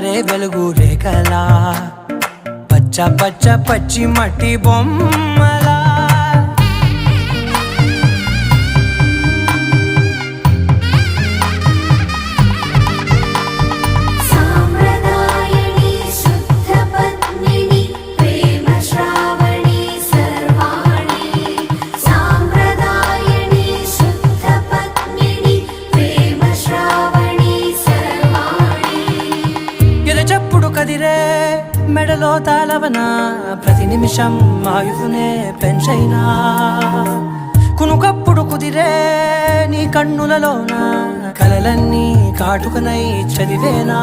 పారే వెలుగు రేఖలా పచ్చ పచ్చ పచ్చి మట్టి బొమ్మలా కదిరే మెడలో తాళవన ప్రతి నిమిషం ఆయుధునే పెంచైనా కునుకప్పుడు కుదిరే నీ కన్నులలోన కలలన్నీ కాటుకనై చదివేనా